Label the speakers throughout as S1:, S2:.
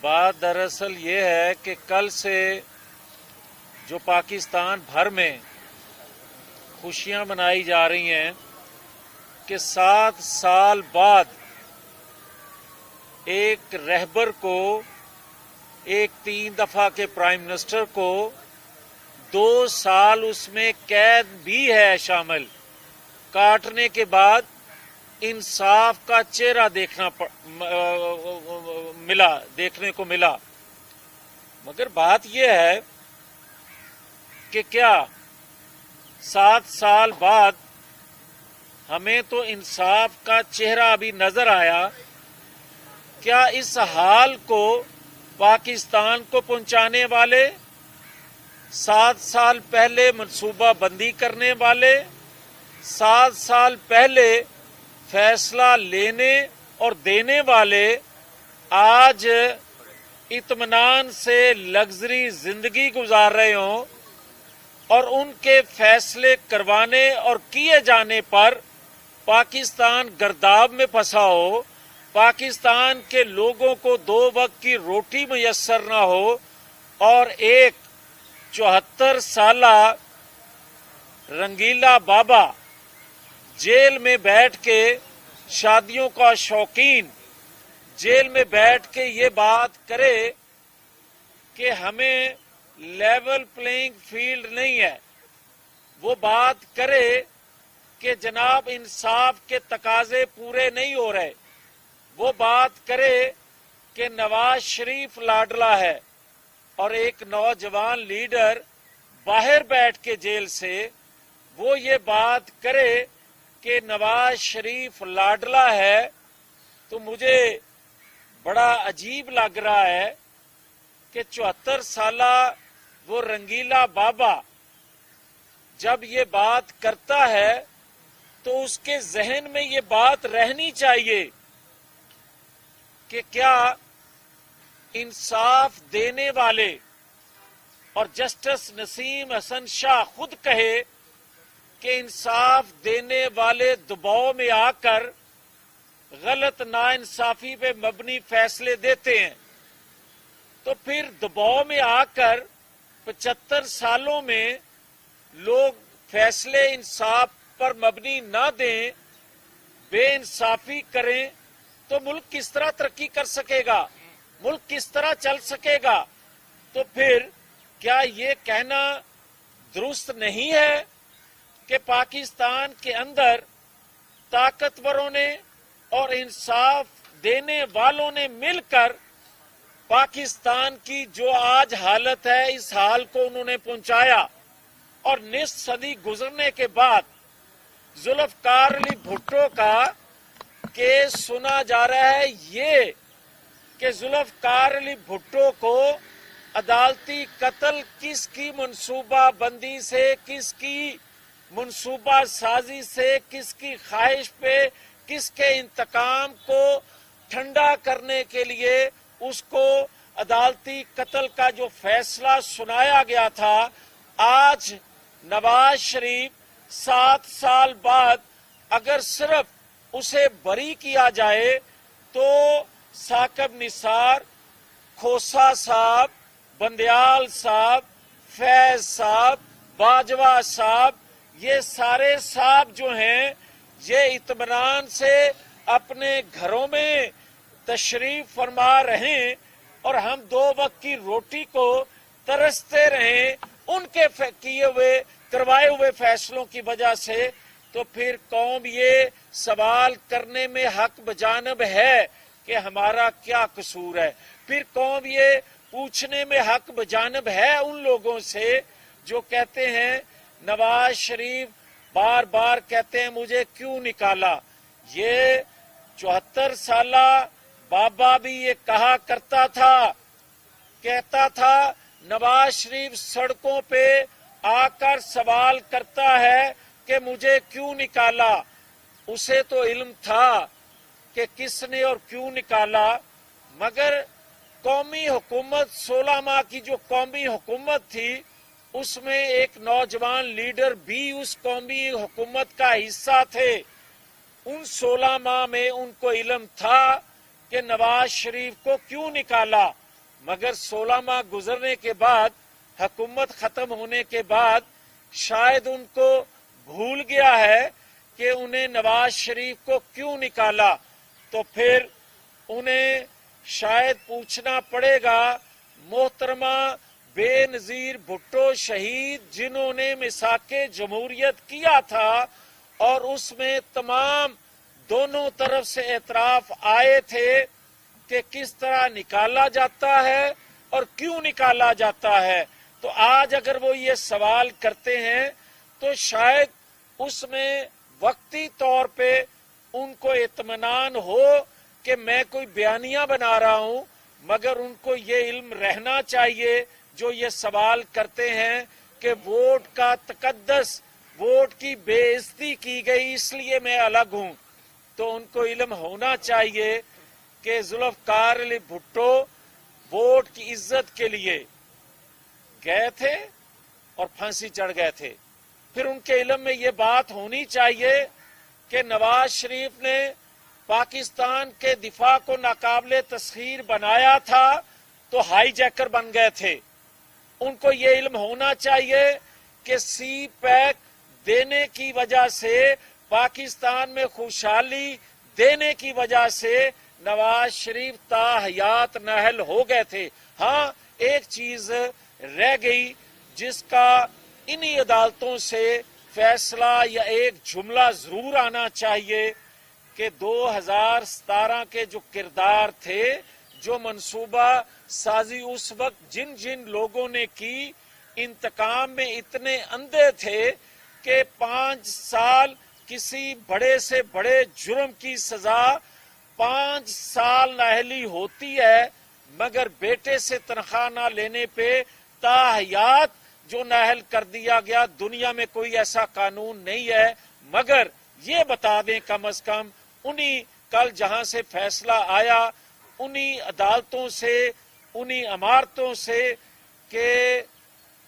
S1: बात दरअसल ये है कि कल से जो पाकिस्तान भर में खुशियां मनाई जा रही हैं कि 7 साल बाद एक रहबर को, एक 3 दफा के प्राइम मिनिस्टर को 2 साल उसमें कैद भी है शामिल, काटने के बाद इंसाफ का चेहरा देखने को मिला। मगर बात यह है कि क्या 7 साल बाद हमें तो इंसाफ का चेहरा अभी नजर आया? क्या इस हाल को पाकिस्तान को पहुंचाने वाले, 7 साल पहले मनसूबा बंदी करने वाले, 7 साल पहले फैसला लेने और देने वाले आज इत्मीनान से लग्जरी जिंदगी गुजार रहे हों और उनके फैसले करवाने और किए जाने पर पाकिस्तान गर्दाब में फंसा हो, पाकिस्तान के लोगों को 2 वक्त की रोटी मुयस्सर न हो और एक 74 साला रंगीला बाबा जेल में बैठ के, शादियों का शौकीन जेल में बैठ के ये बात करे कि हमें लेवल प्लेइंग फील्ड नहीं है, वो बात करे कि जनाब इंसाफ के तकाजे पूरे नहीं हो रहे, वो बात करे कि नवाज शरीफ लाडला है और एक नौजवान लीडर बाहर बैठ के जेल से वो ये बात करे कि नवाज शरीफ लाडला है, तो मुझे बड़ा अजीब लग रहा है कि 74 साला वो रंगीला बाबा जब ये बात करता है तो उसके जहन में ये बात रहनी चाहिए कि क्या इंसाफ देने वाले, और जस्टिस नसीम हसन शाह खुद कहे कि इंसाफ देने वाले दबाव में आकर गलत नाइंसाफी पे मबनी फैसले देते हैं, तो फिर दबाव में आकर 75 सालों में लोग फैसले इंसाफ पर मबनी ना दें, बेइंसाफी करें, तो मुल्क किस तरह तरक्की कर सकेगा, मुल्क किस तरह चल सकेगा? तो फिर क्या ये कहना दुरुस्त नहीं है कि पाकिस्तान के अंदर ताकतवरों ने और इंसाफ देने वालों ने मिलकर पाकिस्तान की जो आज हालत है, इस हाल को उन्होंने पहुंचाया और निस्फ सदी गुजरने के बाद जुल्फकार अली भुट्टो का केस सुना जा रहा है ये कि जुल्फकार अली भुट्टो को अदालती कत्ल किसकी मनसूबा बंदी से, किसकी मनसूबा साजी से, किसकी ख्वाहिश पे, किसके इंतकाम को ठंडा करने के लिए उसको अदालती कत्ल का जो फैसला सुनाया गया था, आज नवाज शरीफ 7 साल बाद अगर सिर्फ उसे बरी किया जाए तो साकिब निसार, खोसा साहब, बंदयाल साहब, फैज साहब, बाजवा साहब, ये सारे साहब जो हैं ये इत्मीनान से अपने घरों में तशरीफ फरमा रहें और हम 2 वक्त की रोटी को तरसते रहें उनके किए हुए, करवाए हुए फैसलों की वजह से, तो फिर कौम ये सवाल करने में हक बजानब है कि हमारा क्या कसूर है। फिर कौम ये पूछने में हक बजानब है उन लोगों से जो कहते हैं नवाज शरीफ बार बार कहते हैं मुझे क्यों निकाला। ये 74 साला बाबा भी ये कहा करता था, कहता था नवाज शरीफ सड़कों पे आकर सवाल करता है कि मुझे क्यों निकाला। उसे तो इल्म था कि किसने और क्यों निकाला, मगर कौमी हुकूमत 16 माह की जो कौमी हुकूमत थी उसमें एक नौजवान लीडर भी उस कौमी हुकूमत का हिस्सा थे। उन 16 माह में उनको इल्म था कि नवाज शरीफ को क्यों निकाला मगर 16 माह गुजरने के बाद, हुकूमत खत्म होने के बाद शायद उनको भूल गया है कि उन्हें नवाज शरीफ को क्यों निकाला। तो फिर उन्हें शायद पूछना पड़ेगा, मोहतरमा बेनजीर भुट्टो शहीद जिन्होंने मिसाके जमहूरियत किया था और उसमें तमाम दोनों तरफ से एतराफ आए थे कि किस तरह निकाला जाता है और क्यों निकाला जाता है, तो आज अगर वो ये सवाल करते हैं तो शायद उसमें वक्ती तौर पे उनको इत्मीनान हो कि मैं कोई बयानिया बना रहा हूं, मगर उनको ये इल्म रहना चाहिए जो ये सवाल करते हैं कि वोट का तकद्दस, वोट की बेइज्जती की गई इसलिए मैं अलग हूं। तो उनको इल्म होना चाहिए कि जुल्फकार अली भुट्टो वोट की इज्जत के लिए गए थे और फांसी चढ़ गए थे। फिर उनके इल्म में ये बात होनी चाहिए कि नवाज शरीफ ने पाकिस्तान के दिफा को नाकाबिले तस्खीर बनाया था तो हाईजैकर बन गए थे। उनको ये इल्म होना चाहिए कि सी पैक देने की वजह से, पाकिस्तान में खुशहाली देने की वजह से नवाज शरीफ ताहयात नाअहल हो गए थे। हाँ, एक चीज रह गई जिसका इन्हीं अदालतों से फैसला या एक जुमला जरूर आना चाहिए कि 2017 के जो किरदार थे, जो मंसूबा साजी उस वक्त जिन जिन लोगों ने की, इंतकाम में इतने अंधे थे कि 5 साल किसी बड़े से बड़े जुर्म की सजा 5 साल नाअहली होती है, मगर बेटे से तनख्वाह न लेने पे ताहयात जो नाअहल कर दिया गया। दुनिया में कोई ऐसा कानून नहीं है, मगर ये बता दें कम से कम उन्हीं कल जहां से फैसला आया, उन्हीं अदालतों से, उन्हीं इमारतों से कि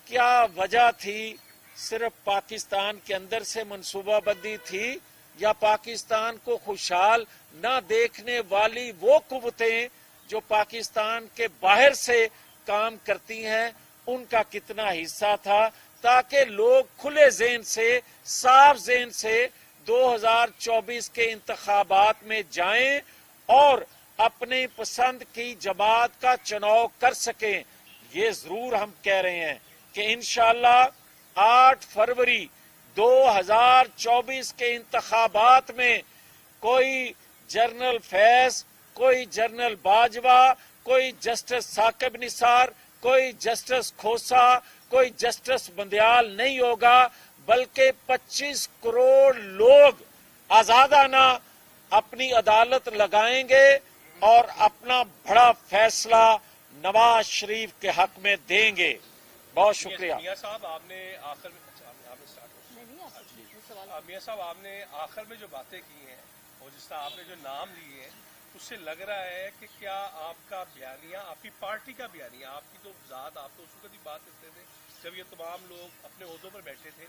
S1: क्या वजह थी, सिर्फ पाकिस्तान के अंदर से मंसूबाबंदी थी या पाकिस्तान को खुशहाल न देखने वाली वो कुव्वतें जो पाकिस्तान के बाहर से काम करती हैं, उनका कितना हिस्सा था, ताकि लोग खुले ज़हन से, साफ ज़हन से 2024 के इंतखाबात में जाएं और अपने पसंद की जमात का चुनाव कर सकें। ये जरूर हम कह रहे हैं कि इंशाअल्लाह 8 फरवरी 2024 के इंतखाबात में कोई जनरल फैज, कोई जनरल बाजवा, कोई जस्टिस साकिब निसार, कोई जस्टिस खोसा, कोई जस्टिस बंदयाल नहीं होगा, बल्कि 25 करोड़ लोग आजादाना अपनी अदालत लगाएंगे और अपना बड़ा फैसला नवाज शरीफ के हक में देंगे। बहुत शुक्रिया।
S2: मियां साहब, आपने आखिर में मियां साहब आपने आखिर में जो बातें की हैं और जिस तरह आपने जो नाम लिए हैं, उससे लग रहा है कि क्या आपका बयानिया, आपकी पार्टी का बयानिया, आपकी तो जात, आप तो उस वक्त ही बात करते थे जब ये तमाम लोग अपने ओहदों पर बैठे थे,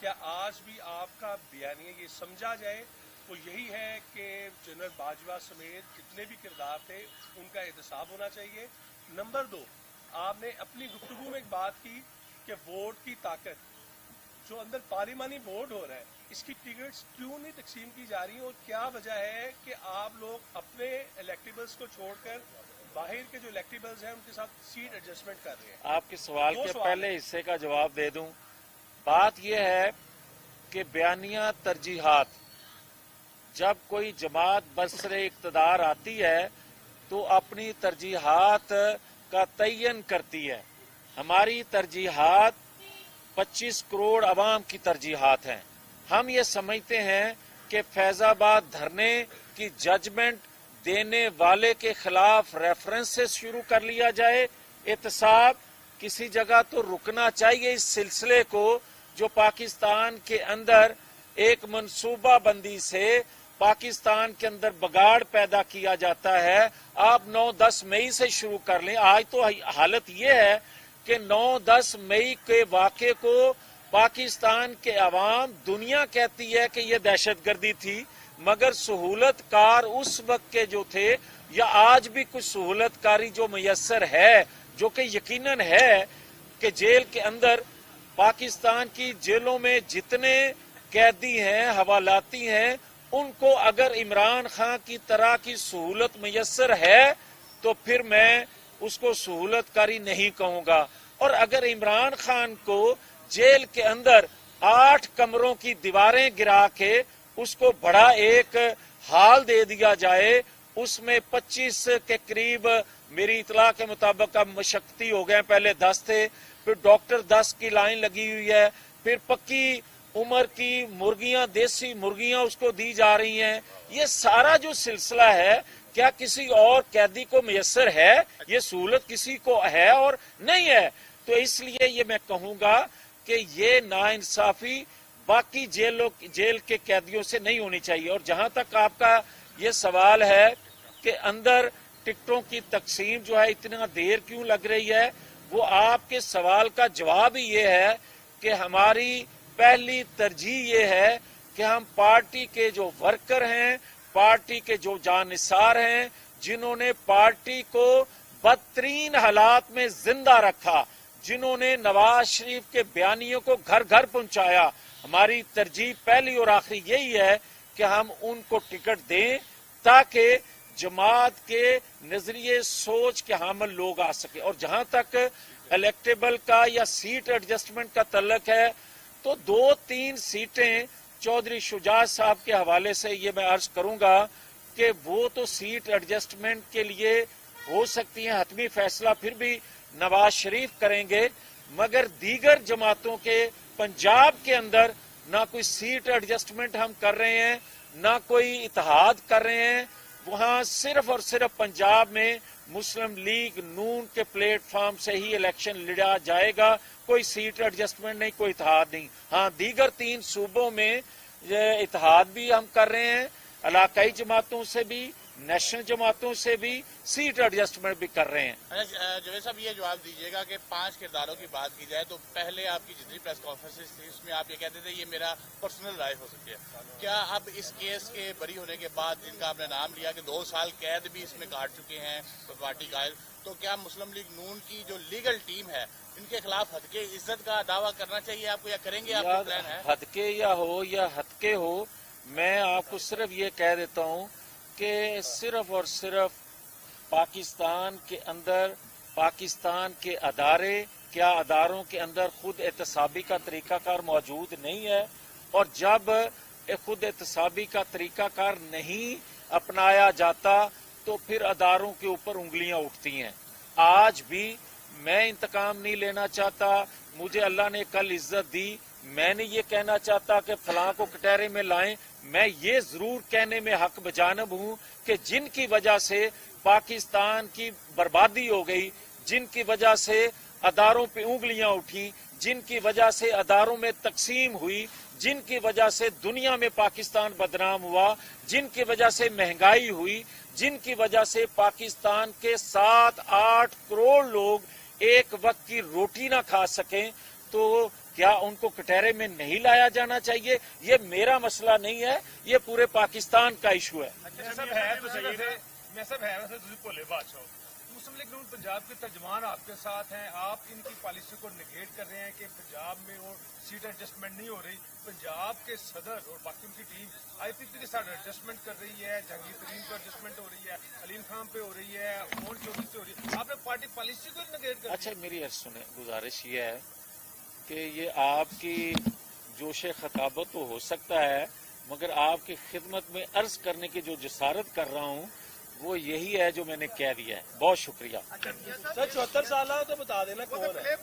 S2: क्या आज भी आपका बयानिया ये समझा जाए वो यही है कि जनरल बाजवा समेत जितने भी किरदार थे उनका एहतसाब होना चाहिए? नंबर 2, आपने अपनी गुफ्तगू में एक बात की कि वोट की ताकत, जो अंदर पार्लिमानी वोट हो रहा है, इसकी टिकट्स क्यों नहीं तकसीम की जा रही और क्या वजह है कि आप लोग अपने इलेक्टेबल्स को छोड़कर बाहर के जो इलेक्टेबल्स हैं उनके साथ सीट एडजस्टमेंट कर रहे हैं?
S1: आपके सवाल के पहले हिस्से का जवाब दे दूं। बात यह है कि बयानिया तरजीहात, जब कोई जमात बरसरे इक्तदार आती है तो अपनी तरजीहात का तयन करती है। हमारी तरजीहात 25 करोड़ अवाम की तरजीहात हैं। हम ये समझते हैं कि फैजाबाद धरने की जजमेंट देने वाले के खिलाफ रेफरेंस से शुरू कर लिया जाए। एहतसाब किसी जगह तो रुकना चाहिए इस सिलसिले को जो पाकिस्तान के अंदर एक मनसूबा बंदी से पाकिस्तान के अंदर बगाड़ पैदा किया जाता है। आप 9-10 मई से शुरू कर लें। आज तो हालत ये है कि 9-10 मई के वाक़े को पाकिस्तान के अवाम, दुनिया कहती है कि ये दहशतगर्दी थी, मगर सहूलत कार उस वक्त के जो थे या आज भी कुछ सहूलत कारी जो मैसर है, जो कि यकीनन है कि जेल के अंदर पाकिस्तान की जेलों में जितने कैदी हैं, हवालाती हैं, उनको अगर इमरान खान की तरह की सहूलत मैसर है तो फिर मैं उसको सहूलतकारी नहीं कहूंगा। और अगर इमरान खान को जेल के अंदर 8 कमरों की दीवारें गिरा के उसको बड़ा एक हाल दे दिया जाए, उसमें 25 के करीब मेरी इतला के मुताबिक अब मशक्ती हो गए, पहले 10 थे, फिर डॉक्टर 10 की लाइन लगी हुई है, फिर पक्की उम्र की मुर्गियां, देसी मुर्गियां उसको दी जा रही हैं। ये सारा जो सिलसिला है क्या किसी और कैदी को मैसर है? ये सहूलत किसी को है और नहीं है। तो इसलिए ये मैं कहूंगा कि ये नाइंसाफी बाकी जेल के कैदियों से नहीं होनी चाहिए। और जहां तक आपका ये सवाल है कि अंदर टिकटों की तकसीम जो है इतना देर क्यों लग रही है, वो आपके सवाल का जवाब ही ये है कि हमारी पहली तरजीह ये है कि हम पार्टी के जो वर्कर हैं, पार्टी के जो जानिसार हैं, जिन्होंने पार्टी को बदतरीन हालात में जिंदा रखा, जिन्होंने नवाज शरीफ के बयानियों को घर घर पहुंचाया, हमारी तरजीह पहली और आखिरी यही है कि हम उनको टिकट दें ताकि जमात के नजरिए सोच के हामिल लोग आ सके। और जहां तक इलेक्टेबल का या सीट एडजस्टमेंट का तल्लक है तो 2-3 सीटें चौधरी शुजात साहब के हवाले से ये मैं अर्ज करूंगा कि वो तो सीट एडजस्टमेंट के लिए हो सकती है, हतमी फैसला फिर भी नवाज शरीफ करेंगे, मगर दीगर जमातों के पंजाब के अंदर ना कोई सीट एडजस्टमेंट हम कर रहे हैं, ना कोई इत्तेहाद कर रहे हैं। वहां सिर्फ और सिर्फ पंजाब में मुस्लिम लीग नून के प्लेटफॉर्म से ही इलेक्शन लड़ा जाएगा, कोई सीट एडजस्टमेंट नहीं, कोई इत्तेहाद नहीं। हाँ, दीगर 3 सूबों में इत्तेहाद भी हम कर रहे हैं, इलाकाई जमातों से भी, नेशनल जमातों से भी सीट एडजस्टमेंट भी कर रहे हैं।
S3: जवेद साहब, ये जवाब दीजिएगा कि 5 किरदारों की बात की जाए तो पहले आपकी जितनी प्रेस कॉन्फ्रेंसेस थी उसमें आप ये कहते थे ये मेरा पर्सनल राय हो सकती है। क्या अब इस केस के बरी होने के बाद जिनका आपने नाम लिया कि 2 साल कैद भी इसमें काट चुके हैं पार्टी कायल, तो क्या मुस्लिम लीग नून की जो लीगल टीम है इनके खिलाफ हदके इज्जत का दावा करना चाहिए आपको, या करेंगे? आपका प्लान है?
S1: हदके या हो या हदके हो, मैं आपको सिर्फ ये कह देता हूँ कि सिर्फ और सिर्फ पाकिस्तान के अंदर पाकिस्तान के अदारे, क्या अदारों के अंदर खुद एहतसाबी का तरीकाकार मौजूद नहीं है? और जब खुद एहतसाबी का तरीकाकार नहीं अपनाया जाता तो फिर अदारों के ऊपर उंगलियां उठती हैं। आज भी मैं इंतकाम नहीं लेना चाहता, मुझे अल्लाह ने कल इज्जत दी, मैं नहीं ये कहना चाहता कि फलां को कटहरे में लाएं। मैं ये जरूर कहने में हक बजानब हूं कि जिनकी वजह से पाकिस्तान की बर्बादी हो गई, जिनकी वजह से अदारों पे उंगलियां उठी, जिनकी वजह से अदारों में तकसीम हुई, जिनकी वजह से दुनिया में पाकिस्तान बदनाम हुआ, जिनकी वजह से महंगाई हुई, जिनकी वजह से पाकिस्तान के 7-8 करोड़ लोग एक वक्त की रोटी ना खा सकें, तो क्या उनको कटहरे में नहीं लाया जाना चाहिए? ये मेरा मसला नहीं है, ये पूरे पाकिस्तान का इशू है।
S4: मुस्लिम लीग नून पंजाब के तर्जमान आपके साथ हैं, आप इनकी पॉलिसी को निगेट कर रहे हैं कि पंजाब में वो सीट एडजस्टमेंट नहीं हो रही। पंजाब के सदर और बाकी उनकी टीम आईपीपी के साथ एडजस्टमेंट कर रही है, जहांगीर तरीन पे एडजस्टमेंट हो रही है, अलीम खान पे हो रही है, मोहन चौधरी से हो रही है, आपने पार्टी पॉलिसी को निगेट कर।
S1: अच्छा, मेरी सुने, गुजारिश ये है कि ये आपकी जोश खताबत तो हो सकता है, मगर आपकी खिदमत में अर्ज करने की जो जसारत कर रहा हूँ वो यही है जो मैंने कह दिया है। बहुत शुक्रिया।
S2: सर 74 साल तो बता देना कौन है?